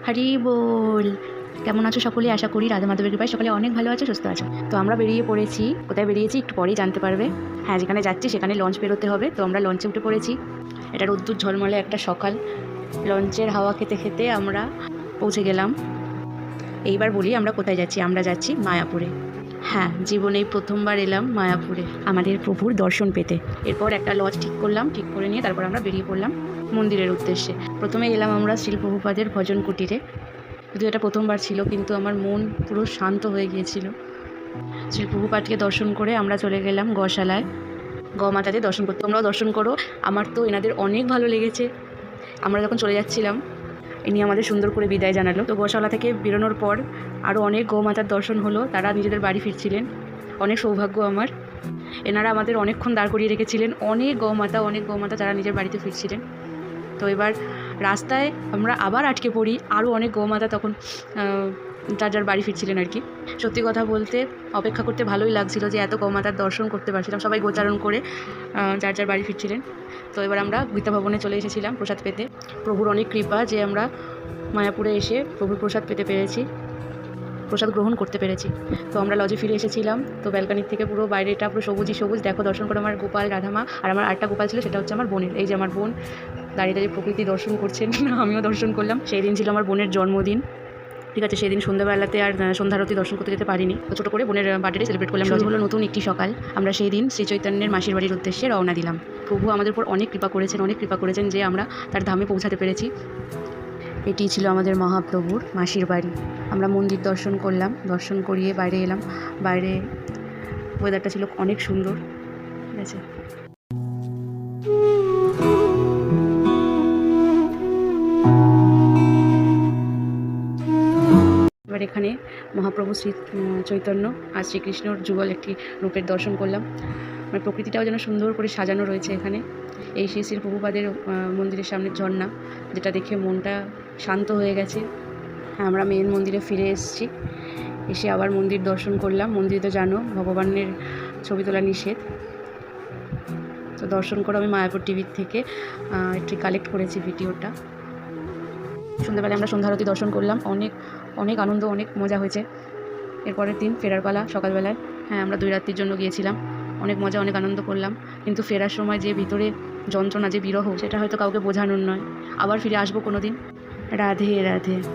হরি বল। কেমন আছো সকলে? আশা করি রাধা মাধবের কৃপায় সকালে অনেক ভালো আছো, সুস্থ আছো। তো আমরা বেরিয়ে পড়েছি। কোথায় বেরিয়েছি একটু পরেই জানতে পারবে। হ্যাঁ, যেখানে যাচ্ছি সেখানে লঞ্চ বেরোতে হবে, তো আমরা লঞ্চে উঠে পড়েছি। এটা রোদ্দুর ঝলমলে একটা সকাল। লঞ্চের হাওয়া খেতে খেতে আমরা পৌঁছে গেলাম। এইবার বলি আমরা কোথায় যাচ্ছি। আমরা যাচ্ছি মায়াপুরে। হ্যাঁ, জীবনেই প্রথমবার এলাম মায়াপুরে আমাদের প্রভুর দর্শন পেতে। এরপর একটা লজ ঠিক করলাম, ঠিক করে নিয়ে তারপর আমরা বেরিয়ে পড়লাম মন্দিরের উদ্দেশ্যে। প্রথমে এলাম আমরা শ্রী প্রভুপাদের ভজন কুটিরে। যদিও এটা প্রথমবার ছিল, কিন্তু আমার মন পুরো শান্ত হয়ে গিয়েছিল। শ্রী প্রভুপাদকে দর্শন করে আমরা চলে গেলাম গোশালায় মাতাদের দর্শন করতে। তোমরাও দর্শন করো। আমার তো এনাদের অনেক ভালো লেগেছে। আমরা যখন চলে যাচ্ছিলাম, ইনি আমাদের সুন্দর করে বিদায় জানালো। তো গোশালা থেকে বেরোনোর পর আরও অনেক গোমাতার দর্শন হলো। তারা নিজেদের বাড়ি ফিরছিলেন। অনেক সৌভাগ্য আমার। এনারা আমাদের অনেকক্ষণ দাঁড় করিয়ে রেখেছিলেন। অনেক গৌমাতা তারা নিজের বাড়িতে ফিরছিলেন। তো এবার রাস্তায় আমরা আবার আটকে পড়ি। আরও অনেক গৌমাতা তখন যার যার বাড়ি ফিরছিলেন আর কি। সত্যি কথা বলতে অপেক্ষা করতে ভালোই লাগছিল যে এত গৌমাতার দর্শন করতে পারছিলাম। সবাই গোচারণ করে যার যার বাড়ি ফিরছিলেন। তো এবার আমরা গীতা ভবনে চলে এসেছিলাম প্রসাদ পেতে। প্রভুর অনেক কৃপা যে আমরা মায়াপুরে এসে প্রভুর প্রসাদ পেতে পেরেছি, প্রসাদ গ্রহণ করতে পেরেছি। তো আমরা লজে ফিরে এসেছিলাম। তো ব্যালকানির থেকে পুরো বাইরেটা পুরো সবুজই সবুজ। দেখো, দর্শন করে আমার গোপাল রাধামা। আর আমার আরেকটা গোপাল ছিল, সেটা হচ্ছে আমার বোনের। এই যে আমার বোন দাঁড়িয়ে দাঁড়িয়ে প্রকৃতি দর্শন করছেন, আমিও দর্শন করলাম। সেই দিন ছিল আমার বোনের জন্মদিন। ঠিক আছে, সেই দিন সন্ধ্যাবেলাতে আর সন্ধ্যারতি দর্শন করতে যেতে পারিনি। তো ছোটো করে বোনের বার্থডে সেলিব্রেট করলাম। লজ হলো নতুন একটি সকাল। আমরা সেই দিন শ্রী চৈতন্যের মাসির বাড়ির উদ্দেশ্যে রওনা দিলাম। প্রভু আমাদের উপর অনেক কৃপা করেছেন যে আমরা তার ধামে পৌঁছাতে পেরেছি। এটি ছিল আমাদের মহাপ্রভুর মাসির বাড়ি। আমরা মন্দির দর্শন করলাম, দর্শন করিয়ে বাইরে এলাম। বাইরে ওয়েদারটা ছিল অনেক সুন্দর। ঠিক আছে, এবার এখানে মহাপ্রভু শ্রী চৈতন্য আর শ্রীকৃষ্ণর যুগল একটি রূপের দর্শন করলাম। মানে প্রকৃতিটাও যেন সুন্দর করে সাজানো রয়েছে এখানে। এই শ্রী প্রভুপাদের মন্দিরের সামনে ঝর্ণা, যেটা দেখে মনটা শান্ত হয়ে গেছে। আমরা মেন মন্দিরে ফিরে এসেছি। এসে আবার মন্দির দর্শন করলাম। মন্দিরে তো জানো ভগবানের ছবি তোলা নিষেধ। তো দর্শন করে আমি মায়াপুর টিভির থেকে একটি কালেক্ট করেছি ভিডিওটা। সন্ধ্যাবেলায় আমরা সন্ধ্যারতি দর্শন করলাম। অনেক আনন্দ, অনেক মজা হয়েছে। এরপরের দিন ফেরার পালা সকালবেলায়। হ্যাঁ, আমরা 2 রাত্রির জন্য গিয়েছিলাম। অনেক মজা, অনেক আনন্দ করলাম। কিন্তু ফেরার সময় যে ভিতরে যন্ত্রণা, যে বিরহ, সেটা হয়তো কাউকে বোঝানোর নয়। আবার ফিরে আসবো কোনো দিন। রাধে রাধে।